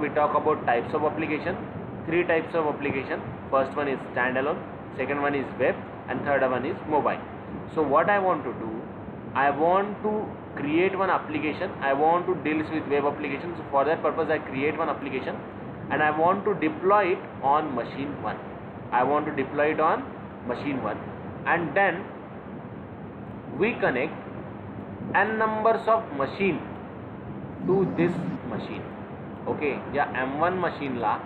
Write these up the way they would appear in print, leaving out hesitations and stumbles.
we talk about types of application. Three types of application. First one is standalone, second one is web, and third one is mobile. So what I want to do, I want to create one application. I want to deal with web applications. So for that purpose I create one application and I want to deploy it on machine 1. I want to deploy it on machine 1 and then we connect n numbers of machine to this machine. Okay, या M1 मशीनला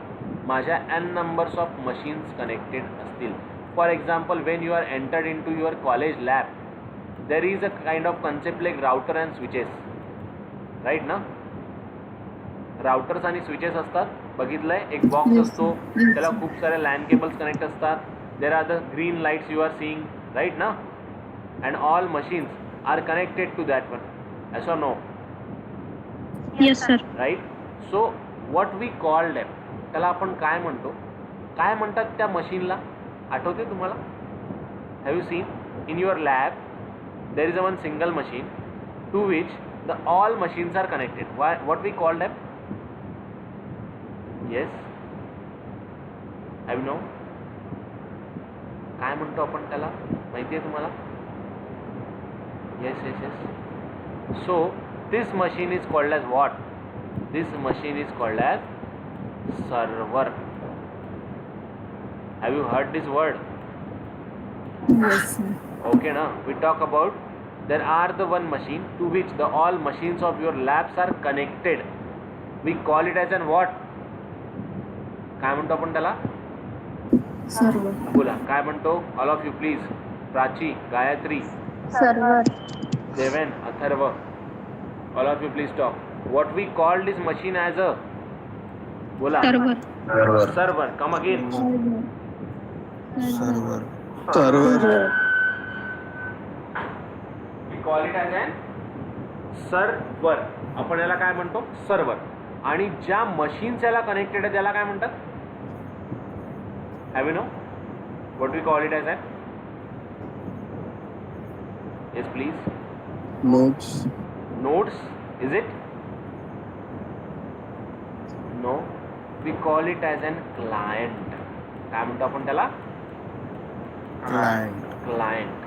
माझ्या n numbers of machines connected असतील. For example, when you are entered in to your college lab, there is a kind of concept like router and switches, right ना? Routers आणि switches असतात, बघितलं आहे. एक बॉक्स असतो, त्याला खूप सारे लॅन केबल्स कनेक्ट असतात. There are the green lights you are seeing, right ना? And all machines are connected to that one. Yes or no? Yes, sir. Right? So what we call them, त्याला आपण काय म्हणतो, काय म्हणतात त्या मशीनला? आठवते तुम्हाला? Have you seen in your lab there is a one single machine to which the all machines are connected. What we call them? Yes, have you know? काय म्हणतो आपण त्याला, माहिती आहे तुम्हाला? Yes, yes, yes. So this machine is called as what? This machine is called as server. Have you heard this word? Yes, sir. Okay, now we talk about there are the one machine to which the all machines of your labs are connected. We call it as an what? काय म्हणतो आपण त्याला? Server. बोला, काय म्हणतो? All of you please. Prachi, Gayatri, Server. Deven, Atharva, all of you please talk. What we call this machine as a? बोला. Server. Server. Come again. Server. We call it as an server. आपण याला काय म्हणतो? Server. आणि ज्या machines याला connected आहे त्याला काय म्हणतात? Have you know? What we call it as an? Yes, please. Nodes. Nodes, is it? No, we call it as an client. काय म्हणतो आपण त्याला? Client. क्लायंट.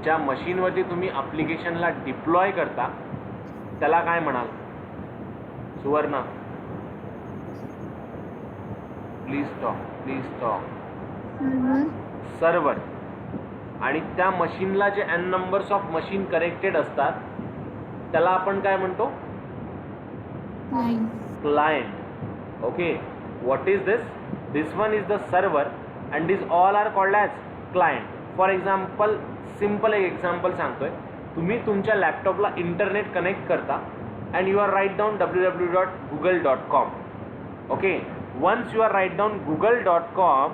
ज्या मशीनवरती तुम्ही ॲप्लिकेशनला डिप्लॉय करता त्याला काय म्हणाल? Suvarna, please talk. सर्व्हर. आणि त्या मशीनला जे n numbers of machine connected असतात त्याला आपण काय म्हणतो? Client. Okay, what is this? This one is the server and this all are called as client. For example, simple एक एक्झाम्पल सांगतोय. तुम्ही तुमच्या लॅपटॉपला इंटरनेट कनेक्ट करता and you are write down www.google.com. Okay, once you are write down google.com,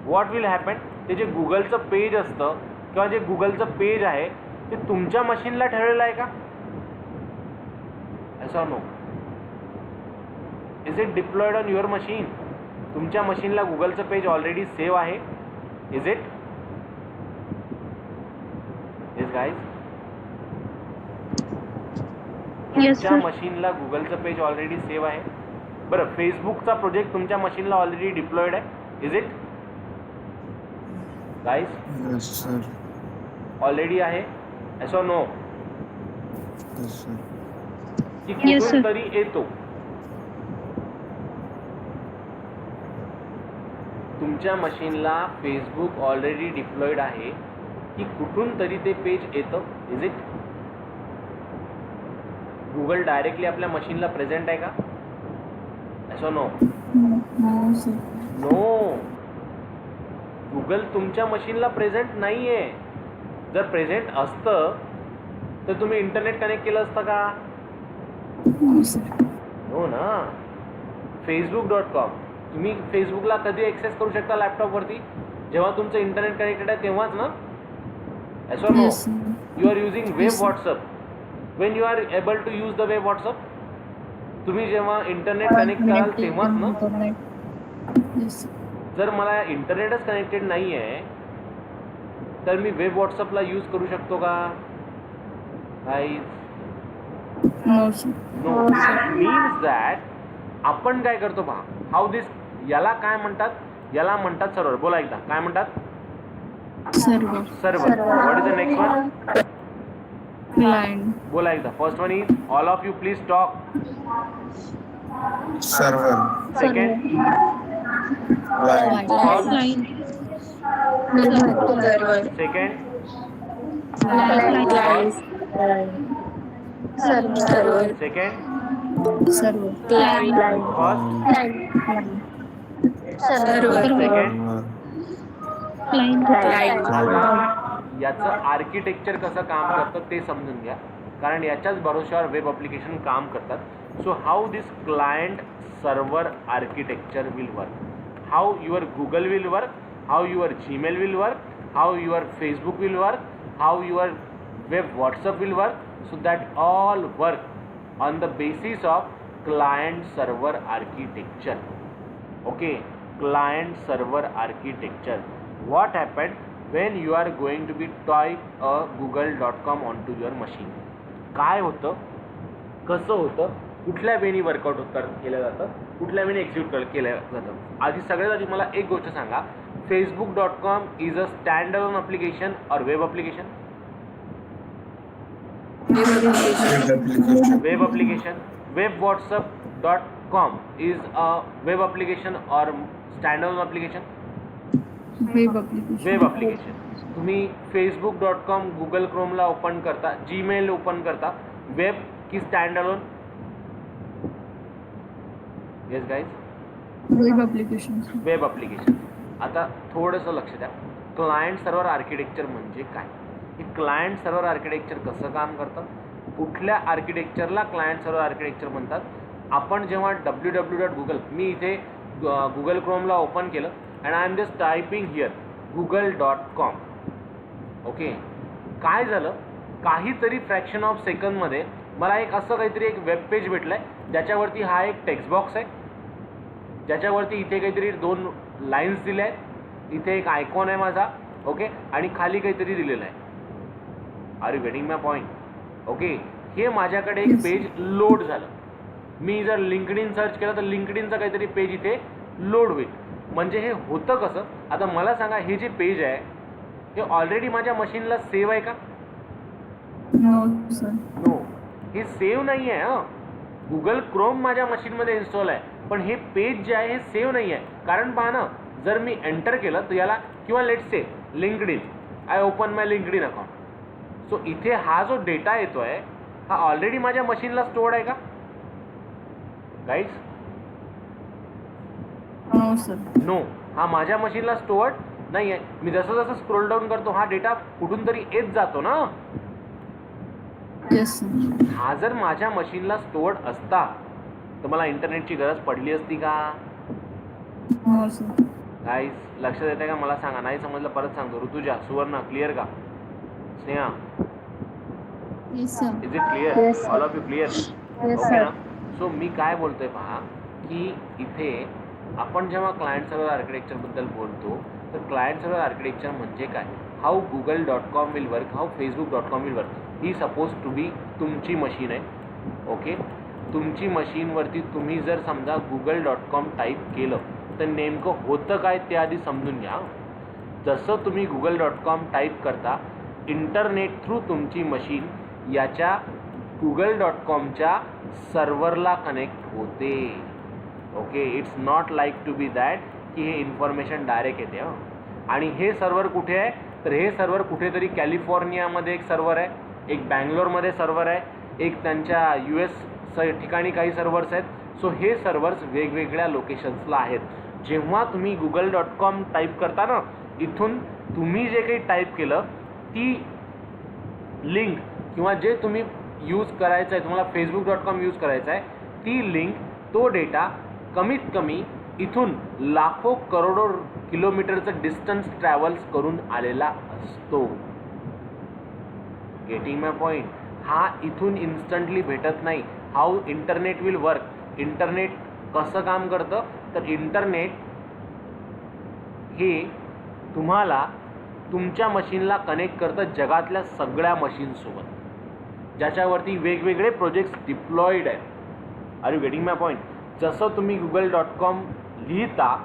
what will happen? ते जे गुगलचं page असतं किंवा जे गुगलचं पेज आहे ते तुमच्या मशीनला ठेवलेलं आहे का? असं no. Is it deployed on your machine? तुमच्या मशीनला गुगलचं पेज ऑलरेडी सेव्ह आहे? Is it? Yes guys? Yes, तुमच्या sir. मशीनला गुगलचं पेज ऑलरेडी सेव्ह आहे. बरं, फेसबुकचा प्रोजेक्ट तुमच्या मशीनला ऑलरेडी डिप्लॉयड आहे? Is it guys? Yes, sir. Already आहे? असं नो? Yes, sir. की Yes, कुठून sir. तरी येतो? तुमच्या मशीनला फेसबुक ऑलरेडी डिप्लॉयड आहे की कुठून तरी ते पेज येतं? Is it? गुगल डायरेक्टली आपल्या मशीनला प्रेझेंट आहे का? असं no? No, sir. No, Google तुमच्या मशीनला प्रेझेंट नाही आहे. जर प्रेझेंट असतं तर तुम्ही इंटरनेट कनेक्ट केलं असतं का? No, sir. हो ना. facebook.com, तुम्ही फेसबुकला कधी ॲक्सेस करू शकता लॅपटॉपवरती? जेव्हा तुमचं इंटरनेट कनेक्टेड आहे तेव्हाच ना? असं no? Yes, sir. You are using web Yes, sir. WhatsApp. When you are able to use the web WhatsApp, तुम्ही जेव्हा इंटरनेट कनेक्ट कराल तेव्हाच ना? Yes, sir. जर मला इंटरनेटच कनेक्टेड नाही आहे तर मी वेब व्हॉट्सअपला यूज करू शकतो का? Guys, No, sir. no. It means that आपण काय करतो पहा, हाऊ दिस, याला काय म्हणतात, याला म्हणतात सर्व्हर. बोला एकदा, काय म्हणतात? Server. Server. What is the next one? Client. बोला एकदा. First one is, all of you please talk. Server. Second, Client. Client. Server. Second, client. Server. Second, server. Client. First, server. Second. Client. आता याचं architecture कसं काम करतं ते समजून घ्या, कारण याच्याच भरोश्यावर वेब ॲप्लिकेशन काम करतात. So how this client server architecture will work, how your Google will work, how your Gmail will work, how your Facebook will work, how your web WhatsApp will work. So that all work on the basis of client server architecture. Okay, client server architecture. What happened when you are going to be type a google.com onto your machine? काय होतं, कसं होतं, कुठल्या वेळी workout केलं जातं, कुठल्या वेळी एक्झिक्यूट केलं जातं. आधी सगळ्यात आधी मला एक गोष्ट सांगा, facebook.com is a stand alone application or web application? Web application. Web application. webwhatsapp.com is a web application or standalone application? Web application. Web application. तुम्ही facebook.com Google Chrome ला ओपन करता, Gmail ओपन करता, web की standalone? Yes guys, web application. Web application. आता थोडंसं लक्ष द्या, client server architecture म्हणजे काय, हे क्लायंट सर्व्हर आर्किटेक्चर कसं काम करतं, कुठल्या आर्किटेक्चरला क्लायंट सर्व्हर आर्किटेक्चर म्हणतात. आपण जेव्हा www.google, मी इथे गुगल क्रोमला ओपन केलं and I am just typing here google.com. Okay, काय झालं, काहीतरी फ्रॅक्शन ऑफ सेकंदमध्ये मला एक असं काहीतरी एक वेब पेज भेटलं आहे, ज्याच्यावरती हा एक टेक्स्ट बॉक्स आहे, ज्याच्यावरती इथे काहीतरी 2 लाईन्स दिल्या आहेत, इथे एक आयकॉन आहे माझा, ओके, आणि खाली काहीतरी दिलेलं आहे. Are you getting my point? Okay, हे माझ्याकडे एक पेज लोड झालं. मी जर लिंक्डइन सर्च केलं तर लिंक्डइनचं काहीतरी पेज इथे लोड होईल. म्हणजे हे होतं कसं, आता मला सांगा, हे जे पेज आहे हे ऑलरेडी माझ्या मशीनला सेव्ह आहे का? No sir. नो, हे सेव्ह नाही आहे. गुगल क्रोम माझ्या मशीनमध्ये इन्स्टॉल आहे, पण हे पेज जे आहे हे सेव्ह नाही आहे. कारण पहा ना, जर मी एंटर केलं तर याला, किंवा let's say LinkedIn, I open my LinkedIn account. So इथे हा जो डेटा येतो आहे हा ऑलरेडी माझ्या मशीनला स्टोअर्ड आहे का गाईज? No sir. नो, हा माझ्या मशीनला स्टोअर्ड नाही आहे. मी जसं जसं स्क्रोल डाऊन करतो हा डेटा कुठून तरी येत जातो ना. Yes sir. हा जर माझ्या मशीनला स्टोअर्ड असता तर मला इंटरनेटची गरज पडली असती का? No sir. गाईज लक्षात येते का? मला सांगा, नाही समजलं परत सांगतो. ऋतुजा, सुवर्णा, क्लिअर का? Sneha, yes sir. Is it clear? All of you clear? Okay ना. सो मी काय बोलतोय पहा, की इथे आपण जेव्हा क्लायंट सर्व्हर आर्किटेक्चरबद्दल बोलतो तर क्लायंट सर्व्हर आर्किटेक्चर म्हणजे काय, how google.com will work, how facebook.com will work. ही सपोज टू बी तुमची मशीन आहे. ओके, तुमची मशीनवरती तुम्ही जर समजा google.com टाईप केलं तर नेमकं होतं काय ते आधी समजून घ्या. जसं तुम्ही google.com टाईप करता, इंटरनेट थ्रू तुमची मशीन याच्या google.comच्या सर्व्हरला कनेक्ट होते. Okay, it's not like to be that की हे इन्फॉर्मेशन डायरेक्ट येते. आणि हे सर्व्हर कुठे आहे, तर हे सर्व्हर कुठेतरी कॅलिफोर्नियामध्ये एक सर्व्हर आहे, एक बँगलोरमध्ये सर्व्हर आहे, एक त्यांच्या US ठिकाणी काही सर्व्हर्स आहेत. सो हे सर्व्हर्स वेगवेगळ्या लोकेशन्सला आहेत. जेव्हा तुम्ही google.com टाईप करता ना, इथून तुम्ही जे काही टाईप केलं ती लिंक किंवा जे तुम्ही यूज करायचं आहे, तुम्हाला facebook.com यूज करायचं आहे, ती लिंक, तो डेटा कमीत कमी इथून लाखो करोडो किलोमीटरचं डिस्टन्स ट्रॅव्हल्स करून आलेला असतो. Getting my point? हा इथून इन्स्टंटली भेटत नाही. How internet will work, internet कसं काम करतं, तर इंटरनेट हे तुम्हाला तुमच्या मशीनला कनेक्ट करतं जगातल्या सगळ्या मशीनसोबत, ज्याच्यावरती वेगवेगळे प्रोजेक्ट्स डिप्लॉईड आहेत. Are you getting my point? जसं तुम्ही google.com लिहिता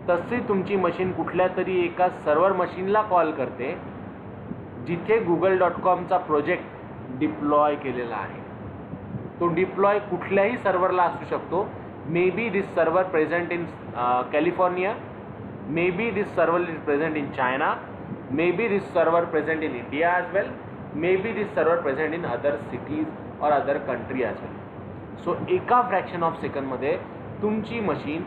तशी तुमची मशीन कुठल्या तरी एका सर्व्हर मशीनला कॉल करते जिथे google.comचा प्रोजेक्ट डिप्लॉय केलेला आहे. तो डिप्लॉय कुठल्याही सर्व्हरला असू शकतो. May be this server present in California, may be this server is present in China, may be this server present in India as well, may be this server present in other cities और other country as well. So एका fraction of सेकंडमध्ये तुमची machine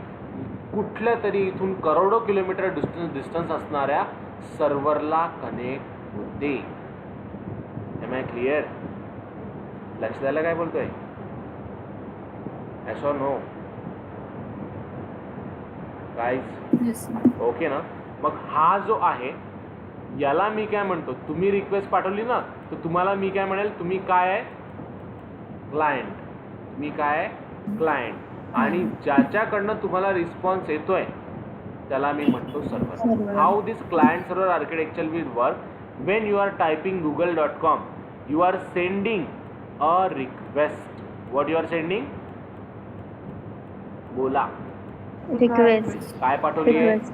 कुठल्या तरी इथून करोडो kilometre distance असणाऱ्या सर्व्हरला कनेक्ट होते. Am I clear? लक्ष द्यायला काय बोलतोय? Yes or no guys? Yes, sir. Okay ना. मग हा जो आहे याला मी काय म्हणतो, तुम्ही रिक्वेस्ट पाठवली ना तर तुम्हाला मी काय म्हणेल, तुम्ही काय आहे? क्लायंट. मी काय आहे? क्लायंट. आणि ज्याच्याकडनं तुम्हाला रिस्पॉन्स येतोय त्याला मी म्हणतो server. How this client server architecture will work? When you are typing google.com you are sending a request. What you are sending? बोला. Request. काय पाठवली आहे? Request.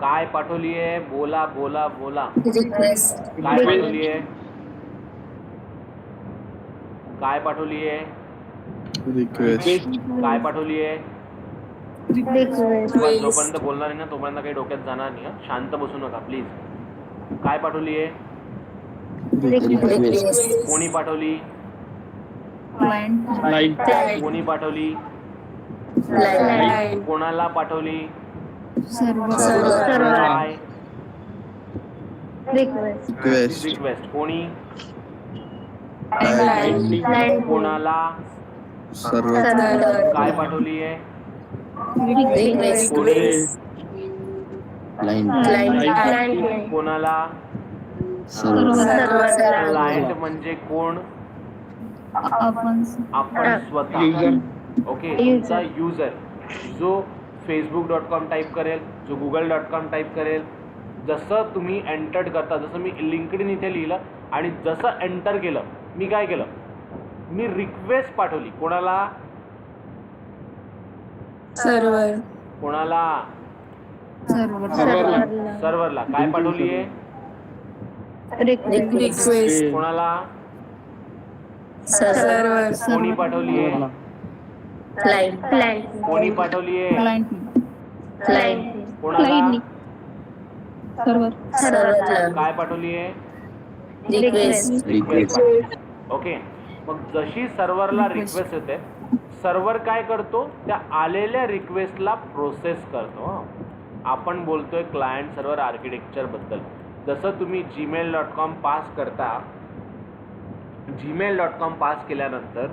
काय पाठवली आहे? बोला बोला बोला. Request. काय पाठवली आहे? काय पाठवली आहे? रिक्वेस्ट काय पाठवली आहे? Request. तुम्हाला जोपर्यंत बोलणार नाही ना तोपर्यंत काही डोक्यात जाणार नाही. शांत बसू नका प्लीज. काय पाठवली आहे? Request. कोणी पाठवली? Client. कोणी पाठवली? Client. कोणाला पाठवली? Server. Server. काय? Request. Request request. कोणी? Client. Client. कोणाला? सर्व Server. काय पाठवली आहे? Request. कोणी? Client. Client. कोणाला? Server. क्लायंट म्हणजे कोण? आपण आपण स्वतः. ओके. तुमचा युजर जो facebook.com टाईप करेल, जो google.com टाईप करेल, जसं तुम्ही एंटर करता, जसं मी लिंक्डइन इथे लिहिलं आणि जसं एंटर केलं, मी काय केलं? मी रिक्वेस्ट पाठवली. कोणाला? Server. कोणाला? सर्वर. सर्व्हरला. काय पाठवली आहे? Request. Request. कोणाला? Server. कोणी पाठवली आहे? Client. Client. कोणी पाठवली आहे? क्लायंट. Client. कोणाला? सर्वर. Server. काय पाठवली आहे? Request. रिक्वेस्ट. ओके. मग जशी सर्व्हरला रिक्वेस्ट येते, सर्व्हर काय करतो? त्या आलेल्या रिक्वेस्टला प्रोसेस करतो. आपण बोलतोय क्लायंट सर्व्हर आर्किटेक्चरबद्दल. जसं तुम्ही gmail.com पास करता, gmail.com पास केल्यानंतर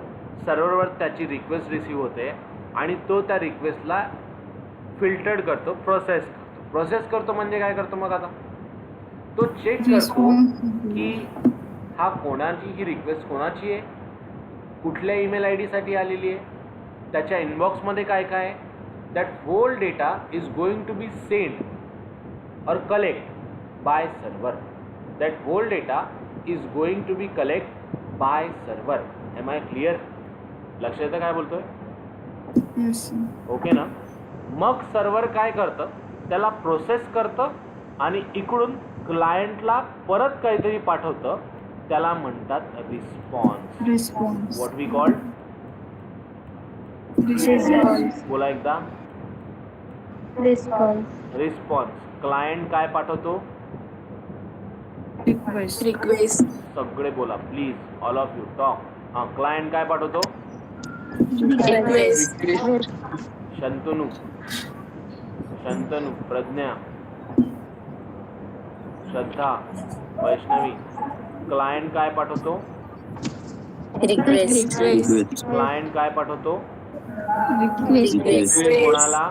सर्व्हरवर त्याची रिक्वेस्ट रिसीव्ह होते आणि तो त्या रिक्वेस्टला फिल्टर्ड करतो, प्रोसेस करतो. म्हणजे काय करतो? मग आता तो चेक करतो की हा कोणाची, ही रिक्वेस्ट कोणाची आहे, कुठल्या ईमेल आय डीसाठी आलेली आहे, त्याच्या इनबॉक्समध्ये काय काय आहे. That whole data is going to be send or collect by server. That whole data is going to be collect by server. Am I clear? लक्ष येतं काय बोलतोय? Yes, sir. ओके ना. मग सर्व्हर काय करतं? त्याला प्रोसेस करतं आणि इकडून क्लायंटला परत काहीतरी पाठवतं. त्याला म्हणतात response. Response. What we called? Response. बोला एकदा. Response. रिस्पॉन्स. क्लायंट काय पाठवतो? Request. Request. सगळे बोला please, all of you talk. हां, क्लायंट काय पाठवतो? Request. शंतनू, प्रज्ञा, श्रद्धा, वैष्णवी. क्लायंट काय पाठवतो? Request. क्लायंट काय पाठवतो? Request. कोणाला?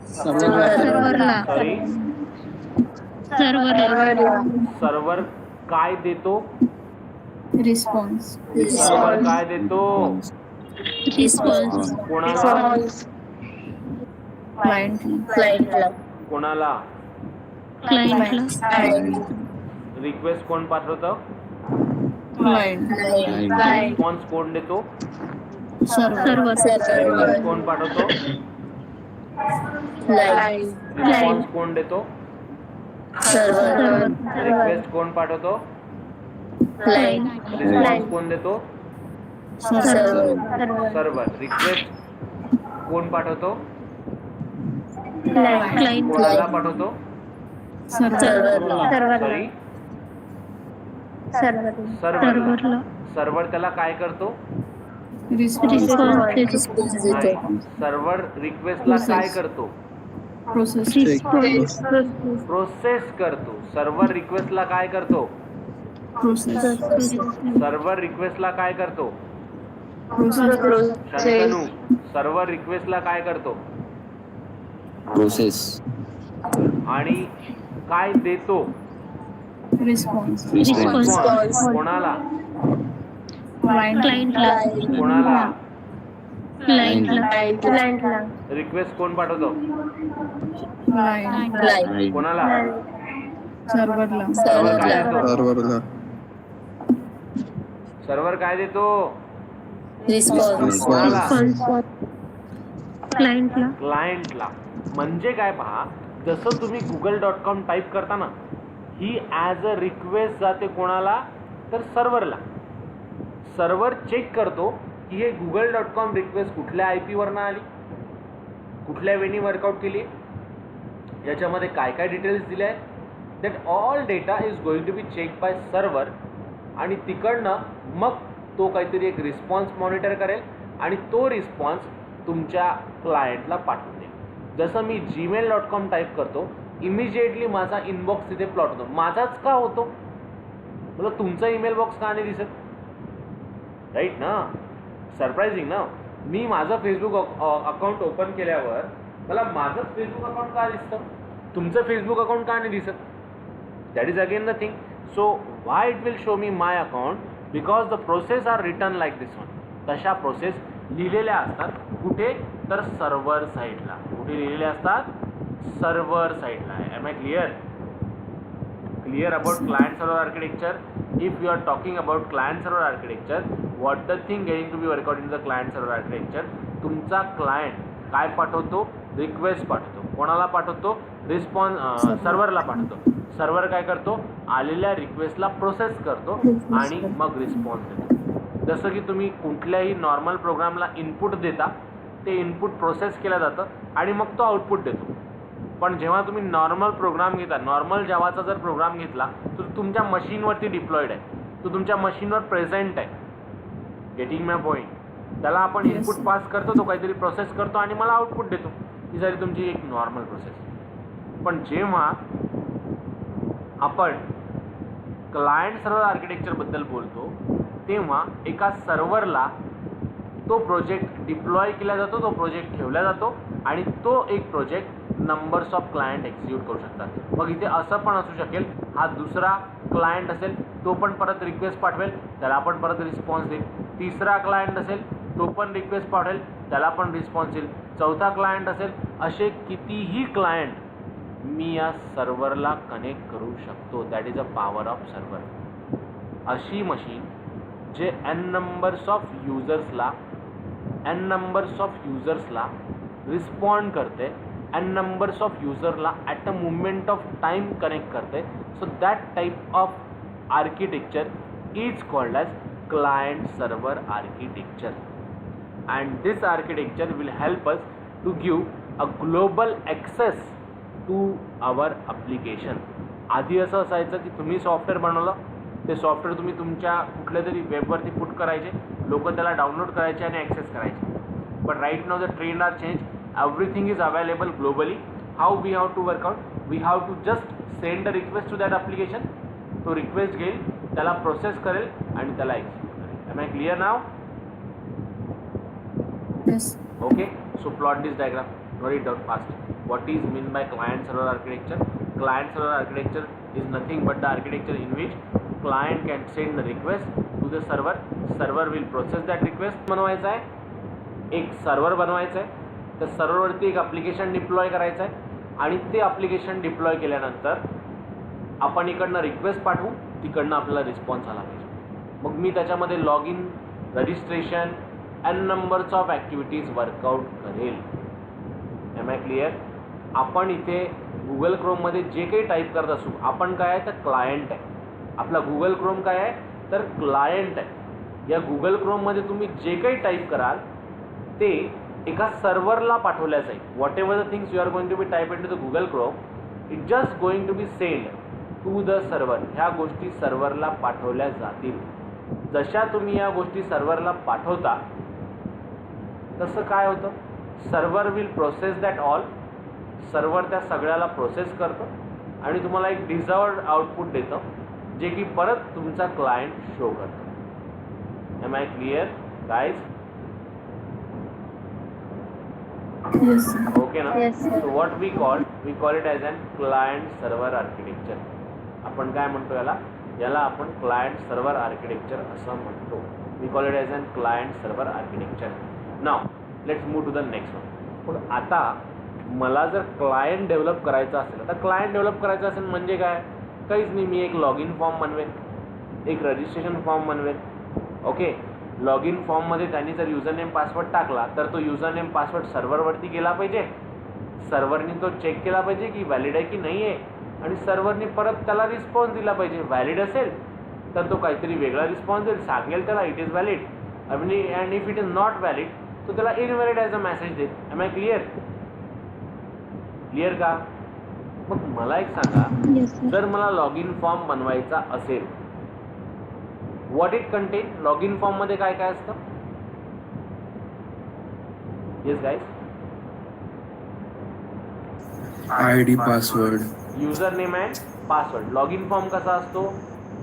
सर्व्हरला. सॉरी, सर्व्हर काय देतो? रिस्पॉन्स. सर्व्हर काय देतो? Response. कोणाला? क्लायंट. Client. कोणाला? Client. रिक्वेस्ट कोण पाठवतं? क्लायंट रिस्पॉन्स कोण देतो? सर्व्हर रिक्वेस्ट कोण पाठवतो? Client. रिस्पॉन्स कोण देतो? Server. रिक्वेस्ट कोण पाठवतो? Client. रिस्पॉन्स कोण देतो? Server. सर्व्हर. रिक्वेस्ट कोण पाठवतो? क्लायंट कोणाला पाठवतो? सर्व्हर सॉरी, सर्वर सर्व्हरला. सर्व्हर त्याला काय करतो? रिस्पॉन्स नाही, सर्व्हर रिक्वेस्टला काय करतो? प्रोसेस प्रोसेस करतो. सर्व्हर रिक्वेस्टला काय करतो? प्रोसेस सर्व्हर रिक्वेस्टला काय करतो? प्रोसेस शंतनू, सर्व्हर रिक्वेस्टला काय करतो? प्रोसेस आणि काय देतो? रिस्पॉन्स रिस्पॉन्स कोणाला? क्लायंटला कोणाला? क्लायंटला रिक्वेस्ट कोण पाठवतो? Client Client. कोणाला? सर्व्हरला सर्व्हर काय देतो? सर्व्हरला सर्व्हर काय देतो? Response. कोणाला? क्लायंटला क्लायंटला. म्हणजे काय पहा, जसं तुम्ही google.com टाईप करता ना, ही ॲज अ रिक्वेस्ट जाते कोणाला? तर सर्व्हरला. सर्व्हर चेक करतो की हे google.com रिक्वेस्ट कुठल्या IP वरनं आली, कुठल्या वेळी वर्कआउट केली, याच्यामध्ये काय काय डिटेल्स दिले आहेत. That all data is going to be check by server आणि तिकडनं मग तो काहीतरी एक रिस्पॉन्स मॉनिटर करेल आणि तो रिस्पॉन्स तुमच्या क्लायंटला पाठवून देईल. जसं मी gmail.com टाईप करतो, इमिजिएटली माझा इनबॉक्स तिथे प्लॉट होतो. माझाच का होतो? मला तुमचा ईमेल बॉक्स का नाही दिसत? राईट ना? सरप्रायझिंग ना? मी माझं फेसबुक अकाउंट ओपन केल्यावर मला माझंच फेसबुक अकाउंट का दिसतं, तुमचं फेसबुक अकाउंट का नाही दिसत? That is again the thing. So why it will show me my account? Because the process are return like this one. तशा प्रोसेस लिहिलेल्या असतात कुठे? तर सर्व्हर साईडला. कुठे लिहिलेल्या असतात? सर्व्हर साईडला. Am I clear? Clear about client server architecture? If you are talking about client server architecture, what the thing going to be work out in the client server architecture? तुमचा client काय पाठवतो? Request पाठवतो. कोणाला पाठवतो? Response सर्व्हरला पाठवतो. Server काय करतो? आलेल्या रिक्वेस्टला प्रोसेस करतो आणि मग रिस्पॉन्स देतो. जसं की तुम्ही कुठल्याही नॉर्मल प्रोग्रामला इनपुट देता, ते इनपुट प्रोसेस केलं जातं आणि मग तो आउटपुट देतो. पण जेव्हा तुम्ही नॉर्मल प्रोग्राम घेता, नॉर्मल जावाचा जर प्रोग्राम घेतला तो तुमच्या मशीनवरती डिप्लॉईड आहे, तो तुमच्या मशीनवर प्रेझेंट आहे. Getting my point? त्याला आपण इनपुट पास करतो, तो काहीतरी प्रोसेस करतो आणि मला आउटपुट देतो. ही झाली तुमची एक नॉर्मल प्रोसेस. पण जेव्हा आपण क्लायंट सर्व्हर आर्किटेक्चरबद्दल बोलतो तेव्हा एका सर्व्हरला तो प्रोजेक्ट डिप्लॉय केला जातो, तो प्रोजेक्ट ठेवला जातो आणि तो एक project numbers of client execute करू शकतात. मग इथे असं पण असू शकेल, हा दुसरा क्लायंट असेल, तो पण परत रिक्वेस्ट पाठवेल, त्याला पण परत रिस्पॉन्स देईल. तिसरा क्लायंट असेल, तो पण रिक्वेस्ट पाठवेल, त्याला पण रिस्पॉन्स येईल. चौथा क्लायंट असेल, असे कितीही क्लायंट मी या सर्व्हरला कनेक्ट करू शकतो. That is a power of server. अशी मशीन जे n नंबर्स ऑफ युजर्सला रिस्पॉन्ड करते, n नंबर्स ऑफ युजरला at a moment of time connect करते. So that type of architecture is called as client server architecture, and this architecture will help us to give a global access to our application. आधी असं असायचं की तुम्ही software बनवलं, ते software तुम्ही तुमच्या कुठल्या तरी वेबवरती पुट करायचे, लोक त्याला डाउनलोड करायचे आणि ॲक्सेस करायचे. But right now the trend are change. Everything is available globally. How we have to work out? We have to just send a request to that application. तो रिक्वेस्ट घेईल, त्याला प्रोसेस करेल आणि त्याला एक्झिक्यूट करेल. Am I clear now? Yes. Okay, so plot this diagram. Write it down fast. What is mean by client server architecture? Client server architecture is nothing but the architecture in which client can send the request to the server. Server will process that request. बनवायचा आहे एक server बनवायचं आहे, त्या सर्व्हरवरती एक application deploy करायचं आहे आणि ते ॲप्लिकेशन डिप्लॉय केल्यानंतर आपण इकडनं रिक्वेस्ट पाठवू, तिकडनं आपल्याला रिस्पॉन्स आला पाहिजे. मग मी त्याच्यामध्ये log in, registration n numbers of activities workout करेल. Am I clear? आपण इथे गुगल क्रोममध्ये जे काही टाईप करत असू, आपण काय आहे तर क्लायंट आहे. आपला गुगल क्रोम काय आहे तर क्लायंट आहे. या गुगल क्रोममध्ये तुम्ही जे काही टाईप कराल ते एका सर्व्हरला पाठवल्या जाईल. Whatever the things you are going to be type into the Google Chrome, it just going to be send to the server. ह्या गोष्टी सर्व्हरला पाठवल्या जातील. जशा तुम्ही या गोष्टी सर्व्हरला पाठवता तसं काय होतं, server will process that all. Server त्या सगळ्याला प्रोसेस करतं आणि तुम्हाला एक डिझर्व्ड आउटपुट देतं, जे की परत तुमचा क्लायंट शो करतो. Am I clear guys? Yes, sir. Okay ना? Yes, sir. So what we call it as an client server architecture. आपण काय म्हणतो याला आपण क्लायंट सर्व्हर आर्किटेक्चर असं म्हणतो. We call it as an client server architecture. Now let's move to the next one. पण आता मला जर क्लायंट डेव्हलप करायचं असेल, आता क्लायंट डेव्हलप करायचं असेल म्हणजे काय, काहीच नाही. मी एक लॉग इन फॉर्म बनवेल, एक रजिस्ट्रेशन फॉर्म बनवेल. ओके, लॉग इन फॉर्ममध्ये त्यांनी जर युजर नेम पासवर्ड टाकला तर तो युजर नेम पासवर्ड सर्व्हरवरती गेला पाहिजे. सर्व्हरनी तो चेक केला पाहिजे की व्हॅलिड आहे की नाही आहे, आणि सर्व्हरनी परत त्याला रिस्पॉन्स दिला पाहिजे. व्हॅलिड असेल तर तो काहीतरी वेगळा रिस्पॉन्स देईल, सांगेल त्याला इट इज व्हॅलिड, आणि and if it is not valid तो त्याला इनव्हॅलिड ॲज अ मेसेज देईल. Am I clear? क्लिअर का? मग मला एक सांगा, Yes, sir. जर मला लॉग इन फॉर्म बनवायचा असेल, what it content, log in form मध्ये काय काय असतं? Yes guys? ID, password. User name and password. Log in form कसा असतो?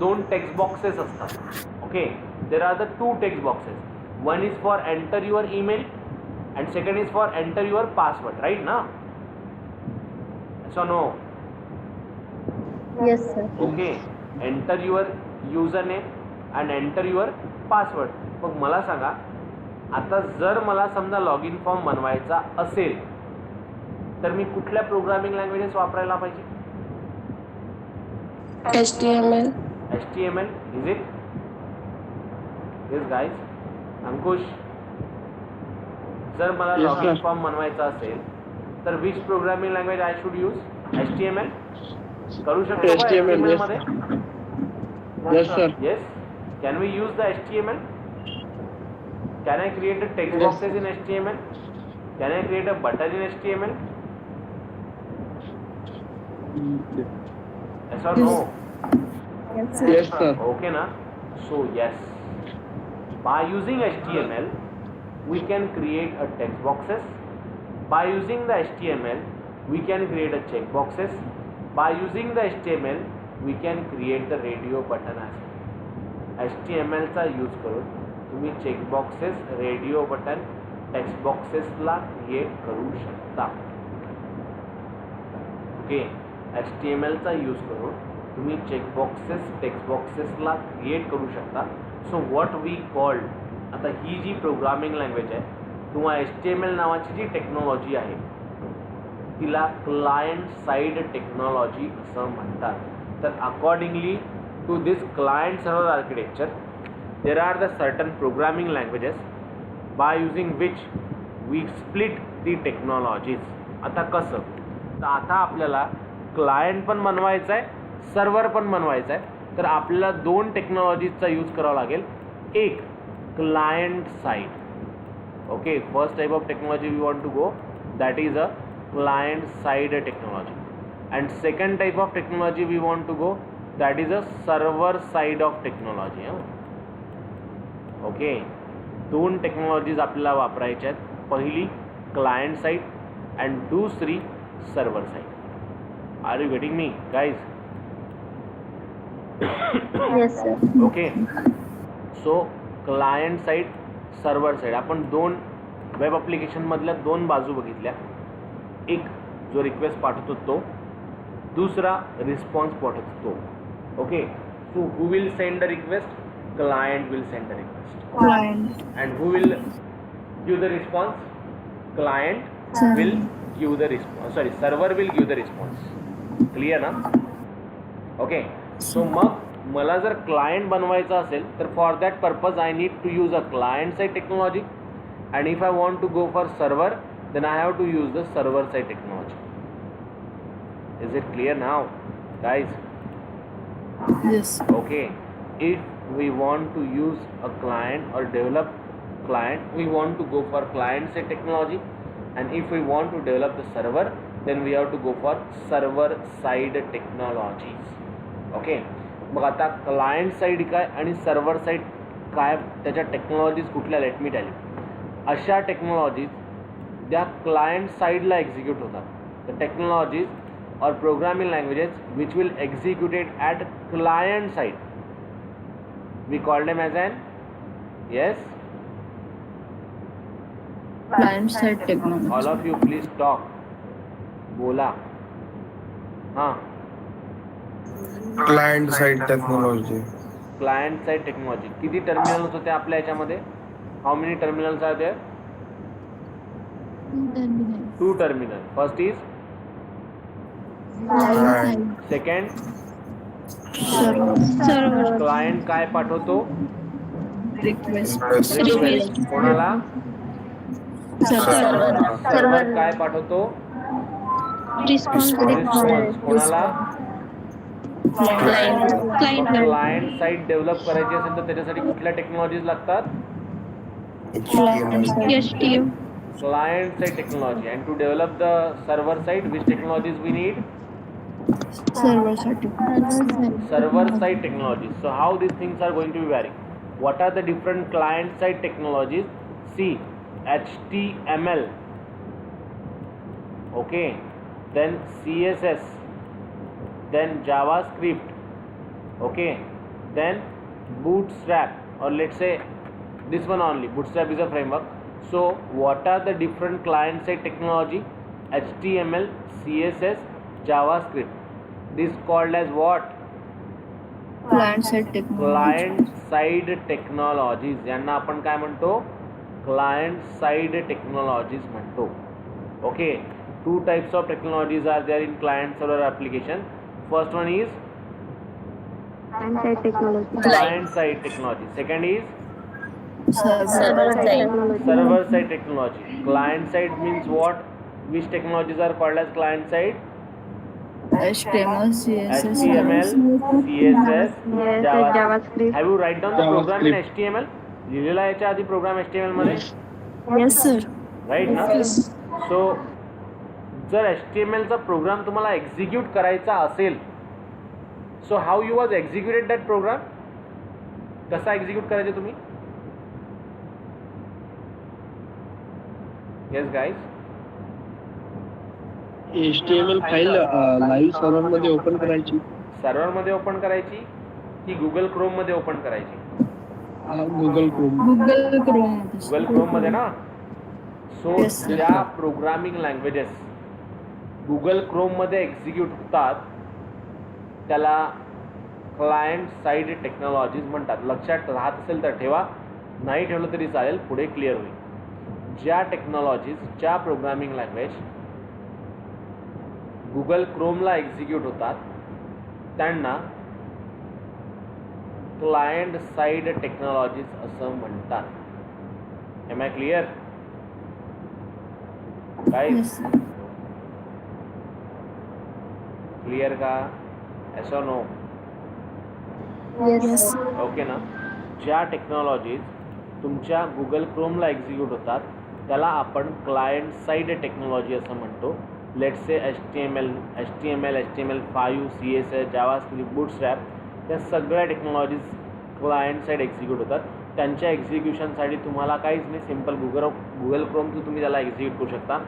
2 टेक्स्ट बॉक्सेस असतात. Okay, there are the 2 text boxes. One is for enter your email and second is for enter your password, right ना? So no? Yes, sir. Okay, enter your user name and enter your password. मग मला सांगा, आता जर मला समजा log in form बनवायचा असेल तर मी कुठल्या प्रोग्रामिंग लँग्वेजेस वापरायला पाहिजे? HTML. HTML, is it? Yes guys? Ankush, जर मला Yes, log in sir. Form बनवायचा असेल तर which programming language I should use? HTML करू शकतो का HTML, yes. मध्ये? Yes, sir. Yes. Can we use the HTML? Can I create a text Yes. boxes in HTML? Can I create a button in HTML? Yes or no? Yes, sir. Yes, sir. Okay na? So yes. By using HTML, we can create a text boxes. By using the HTML, we can create a check boxes. By using the HTML, we can create the radio button as well. HTML चा use करून तुम्ही check boxes, radio button, text बॉक्सेसला create करू शकता. Okay, HTML चा use करून तुम्ही check boxes, text बॉक्सेसला क्रिएट करू शकता. सो व्हॉट वी कॉल्ड, आता ही जी प्रोग्रामिंग लँग्वेज आहे किंवा HTML नावाची जी टेक्नॉलॉजी आहे तिला क्लायंट साइड टेक्नॉलॉजी असं म्हणतात. तर accordingly to this client server architecture there are the certain programming languages by using which we split the technologies. आता कसं, तर आता आपल्याला क्लायंट पण बनवायचं आहे, सर्व्हर पण बनवायचं आहे, तर आपल्याला 2 टेक्नॉलॉजीजचा यूज करावा लागेल. एक client side. Okay, first type of technology we want to go, that is a client side technology, and second type of technology we want to go, that is a server side of technology. Okay, 2 technologies आपल्याला वापरायच्या आहेत. पहिली client side and दुसरी server side. Are you getting me guys? Yes, sir. Okay, so client side, server side. आपण 2 web ॲप्लिकेशनमधल्या 2 बाजू बघितल्या. एक जो रिक्वेस्ट पाठवतो तो, दुसरा रिस्पॉन्स पाठवतो तो. Okay, so who will send the request? Client will send the request. Client. And who will give the response? Client Server. will give the response. Sorry, server will give the response. Clear ना? Okay. So मग मला जर client बनवायचा असेल तर for that purpose I need to use a client side technology and if I want to go for server then I have to use the server side technology. Is it clear now guys? Yes. Okay, if we want to use a client or develop client, we want to go for client side technology, and if we want to develop the server then we have to go for server side technologies. Okay, मग आता client side काय आणि server side काय, त्याच्या technologies कुठल्या, let me tell you. अशा technologies त्या client साईडला एक्झिक्यूट होतात. The technologies or programming languages which will execute it at client side, we call them as an, yes, Client side technology. all of you please talk, bola. Client side technology. Client side technology. किती terminals होते आपल्या याच्यामध्ये? How many terminals are there? 2 terminals. 2 terminals. First is, Client side. second, Server. client काय पाठवतो? Request. Request. कोणाला? Server. Server काय पाठवतो? Response response कोणाला? Client. क्लायंट साईड डेव्हलप करायची असेल तर त्याच्यासाठी कुठल्या टेक्नॉलॉजीज लागतात? HTML Client side technology. And to develop the server side, which technologies we need? Server side. Server side technologies. So how these things are going to be varying? What are the different client side technologies? C, HTML, okay, then CSS, then JavaScript, okay, then Bootstrap, or let's say this one only, Bootstrap is a framework. So what are the different client side technology? HTML, CSS, JavaScript. This called as what? Client side technology. Client side technologies. यांना आपण काय म्हणतो? Client side technologies म्हणतो. Okay, 2 types of technologies are there in client server application. First one is client side technology. Second is Server side. server side technology. Client side means what? Which technologies are called as client side? HTML, CSS. HTML, CSS, JavaScript. Have you write down the program in HTML? लिहिलेला याच्या आधी program HTML मध्ये, Yes, sir. Right ना? So जर HTML चा program तुम्हाला execute करायचा असेल, so how you was executed that program? कसा एक्झिक्यूट करायचे तुम्ही? Yes guys. HTML file live server मध्ये ओपन करायची. सर्व्हर मध्ये ओपन करायची की गुगल क्रोम मध्ये ओपन करायची? Google Chrome. Google Chrome. Google Chrome मध्ये ना. So Yes, sir. ज्या प्रोग्रामिंग लँग्वेजेस गुगल क्रोम मध्ये एक्झिक्यूट होतात त्याला क्लायंट साईड टेक्नॉलॉजीज म्हणतात. लक्षात राहत असेल तर ठेवा, नाही ठेवलं तरी चालेल, पुढे क्लिअर होईल. ज्या टेक्नॉलॉजीज, ज्या प्रोग्रामिंग लँग्वेज गुगल क्रोमला एक्झिक्यूट होतात त्यांना क्लायंट साईड टेक्नॉलॉजीज असं म्हणतात. Am I clear guys? Yes, sir. Clear का? ऐसा नो? Yes. ओके ना. ज्या टेक्नॉलॉजीज तुमच्या गुगल क्रोमला एक्झिक्यूट होतात त्याला आपण क्लायंट साईड टेक्नॉलॉजी असं म्हणतो. Let's say HTML, HTML5, CSS, JavaScript, Bootstrap या सगळ्या टेक्नॉलॉजीज क्लायंट साईड एक्झिक्यूट होतात. त्यांच्या एक्झिक्युशनसाठी तुम्हाला काहीच नाही, सिम्पल गुगल क्रोम थ्रू तुम्ही त्याला एक्झिक्यूट करू शकता.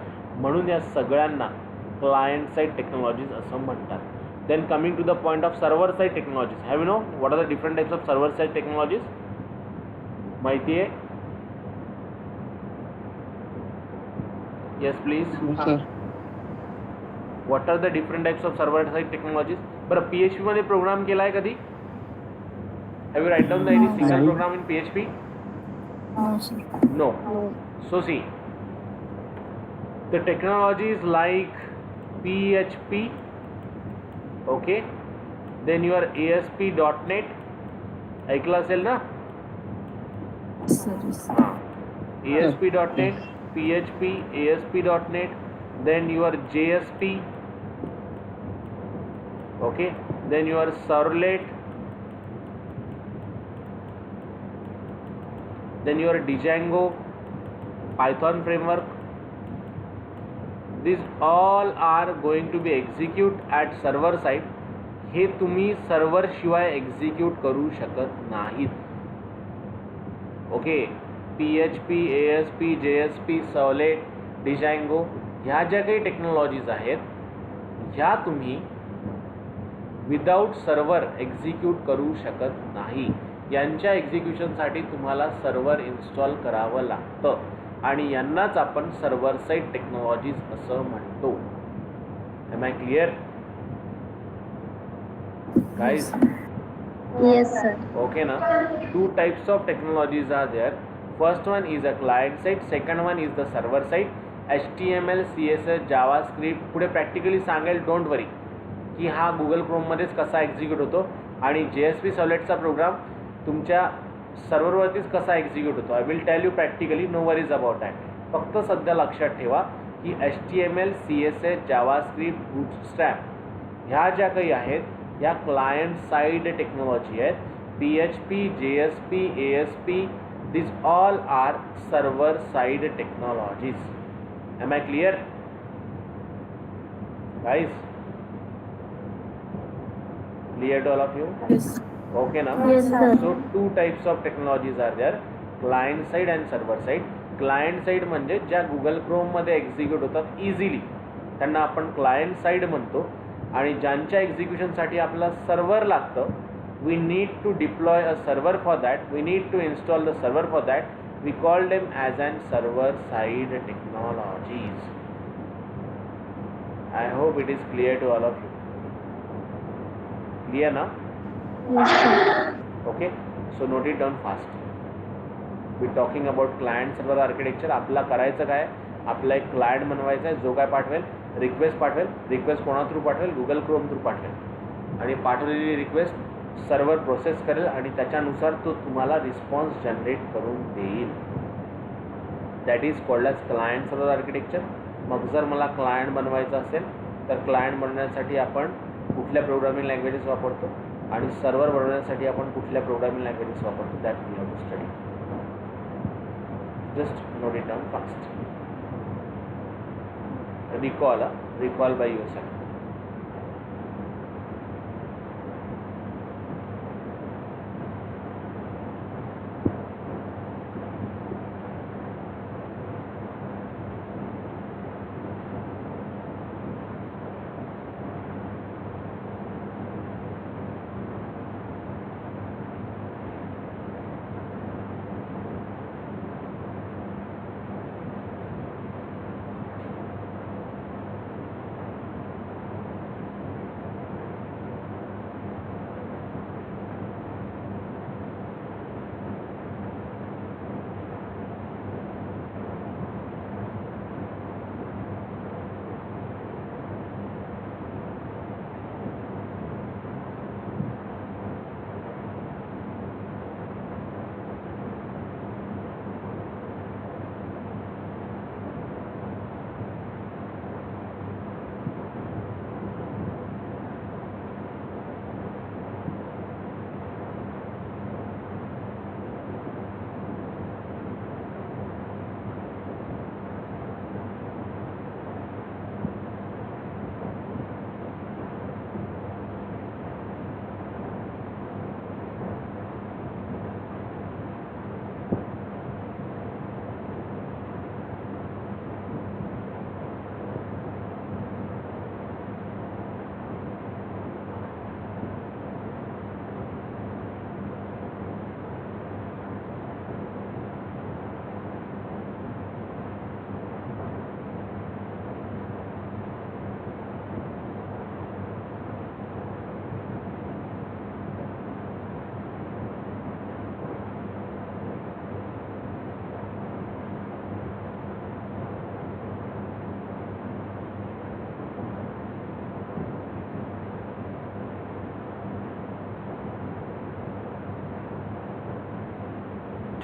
म्हणून या सगळ्यांना क्लायंट साईड टेक्नॉलॉजीज असं म्हणतात. Then coming to the point of server side technologies. Have you know what are the different types of server side technologies? माहिती आहे? Yes please. Sir what are the different types of server side technologies? बरं, PHP मध्ये program केला आहे कधी? Have you write down the any single program in PHP? No, sir. No. So see, the technologies like PHP, okay, then your ASP.NET ऐकलं असेल ना? Sir, yes. हां, ASP.NET, PHP, ASP.NET, then your JSP, okay, then your servlet, then your Django, Python framework. These all are going to be execute at server side. हे तुम्ही server शिवाय execute करू शकत नाहीत. Okay, PHP, ASP, JSP, servlet, Django ह्या ज्या काही technologies आहेत ह्या तुम्ही विदाउट सर्व्हर एक्झिक्यूट करू शकत नाही. यांच्या एक्झिक्युशनसाठी तुम्हाला सर्व्हर इन्स्टॉल करावं लागतं आणि यांनाच आपण सर्व्हर साईड टेक्नॉलॉजीज असं म्हणतो. Am I clear guys? Yes, sir. Okay na? Two types of technologies are there. First one is a client side, second one is the server side. HTML, CSS, JavaScript पुढे practically सांगेल, don't वरी, की हा Google क्रोममध्येच कसा execute होतो आणि JSP सर्वलेटचा programme तुमच्या सर्व्हरवरतीच कसा execute होतो. I will tell you practically, no worries about that. फक्त सध्या लक्षात ठेवा की HTML, CSS, JavaScript, Bootstrap ह्या ज्या काही आहेत या क्लायंट साइड टेक्नॉलॉजी आहेत. PHP, JSP, ASP, these all are server side technologies. Am I clear, guys? Clear to all of you? Yes. Okay now? Yes, sir. So two types of technologies are there, client side and server side. Client side म्हणजे ज्या Google क्रोममध्ये execute होतात easily त्यांना आपण client side म्हणतो. आणि ज्यांच्या एक्झिक्युशनसाठी आपला server लागतं, we need to deploy a server for that, we need to install the server for that, we call them as an server side technologies. I hope it is clear to all of you. Clear ना? Yes, sir. Okay, so note it down fast. We talking about client server architecture. आपला करायचं काय, आपला एक client बनवायचा आहे जो काय पाठवेल, रिक्वेस्ट पाठवेल. रिक्वेस्ट कोणा थ्रू पाठवेल, गुगल क्रोम थ्रू पाठवेल आणि पाठवलेली रिक्वेस्ट सर्व्हर प्रोसेस करेल आणि त्याच्यानुसार तो तुम्हाला रिस्पॉन्स जनरेट करून देईल. That is called as client server architecture. मग जर मला क्लायंट बनवायचं असेल तर क्लायंट बनवण्यासाठी आपण कुठल्या प्रोग्रामिंग लँग्वेजेस वापरतो आणि सर्व्हर बनवण्यासाठी आपण कुठल्या प्रोग्रामिंग लँग्वेजेस वापरतो, that we have to study. Just note it down fast. recall by yourself.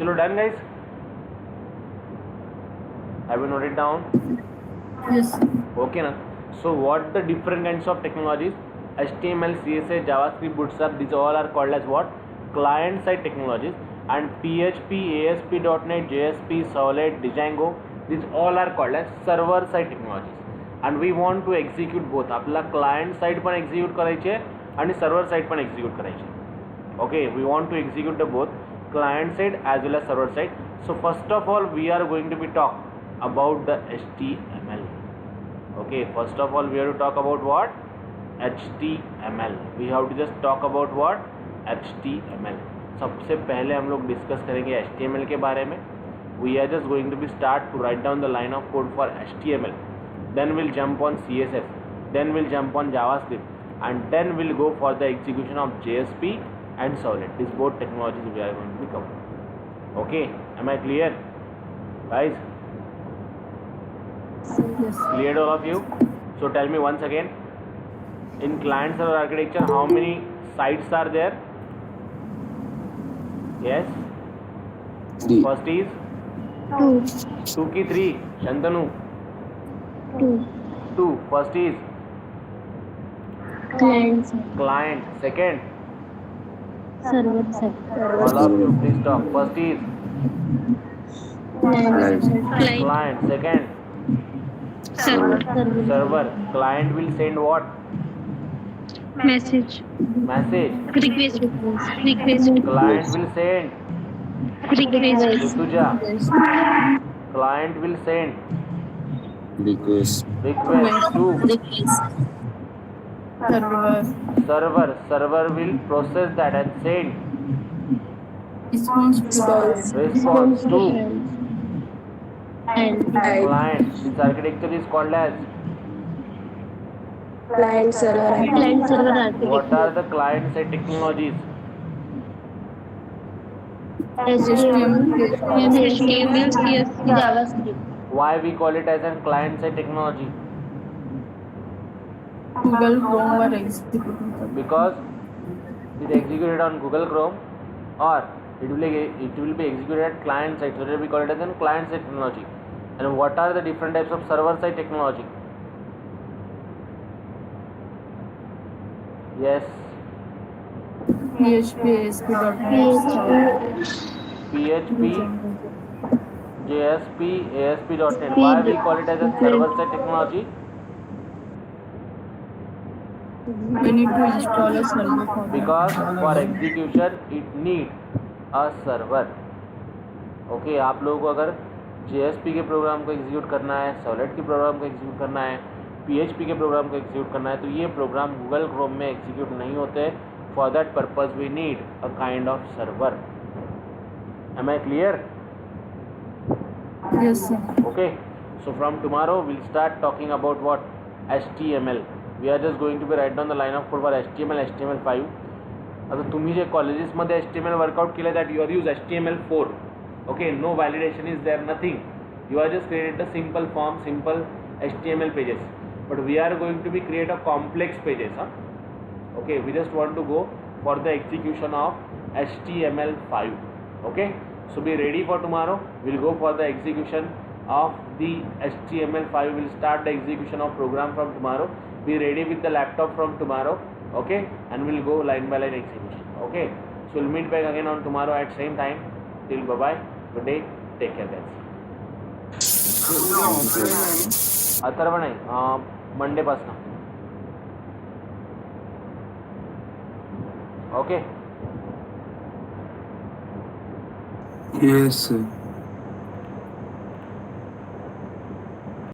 चलो done guys, have you noted down? Yes, sir. Okay na. So what the different kinds of technologies? HTML, CSS, JavaScript, Bootstrap, these all are called as what? Client side technologies. And PHP, ASP.NET, JSP, Solid, Django, these all are called as server side technologies. And we want to execute both. आपला client side पण execute करायचे आणि server side पण execute करायचे. Okay, we want to execute the both client side as well as server side. So first of all, we are going to be talk about the HTML. Okay, first of all, we have to talk about what? HTML. We have to just talk about what? HTML. सबसे पहले हम लोग discuss करेंगे HTML के बारे में. We are just going to be start to write down the line of code for HTML. Then we'll jump on CSS. Then we'll jump on JavaScript. And then we'll go for the execution of JSP and Solid. These both technologies we are going to be covering. Okay, am I clear, guys? Yes. Cleared all of you? So tell me once again. In client server architecture, how many sites are there? Yes. 3. First is 2. 2 की 3. Shantanu. 2. 2. First is Client side. client. Second, Server side. all of you please talk. First is Client side. Client. client. Second, Server. server. Client will send what? Message. Message. Request. Request. Client will send. Request. Rituja. Yes. Client will send. Request. Request to Request. Server. server. Server will process that and send Response to response to And client. This architecture is called as. client server architecture. What are the client side technologies? HTML, CSS. JavaScript. Why we call it as a client side technology? Google Chrome or executing. Because it executed on Google Chrome, or it will be executed at client side. So we call it as a client side technology. And what are the different types of server side technology? Yes, PHP, ASP.NET. PHP, JSP, ASP.NET. Why we call it as a server side technology? We need to install a server for that. Because for execution it need a server. Okay, आप लोगों को अगर JSP के programme को execute करना है, Solid के programme को execute करना है, PHP के प्रोग्राम को एग्जीक्यूट करना है, तो ये प्रोग्राम Google Chrome में एग्जीक्यूट नहीं होते. For that purpose we need a kind of server. Am I clear? Yes, sir. Okay, so from tomorrow we'll start talking about what? HTML. We are just going to be write down the line of code for HTML, HTML5. आता तुम्ही जे कॉलेजेसमध्ये HTML workout केलं that you are use HTML4. Okay, no validation is there, nothing. You are just created a simple form, simple HTML pages. But we are going to be create a complex pages. Okay, we just want to go for the execution of HTML5. Okay, so be ready for tomorrow. We'll go for the execution of the HTML5. We'll start the execution of program from tomorrow. Be ready with the laptop from tomorrow. Okay, and we'll go line by line execution. Okay, so we'll meet back again on tomorrow at same time. Till bye bye. Good day. Take care, guys. Atharva नाही, Monday पासून. Okay. Yes, sir.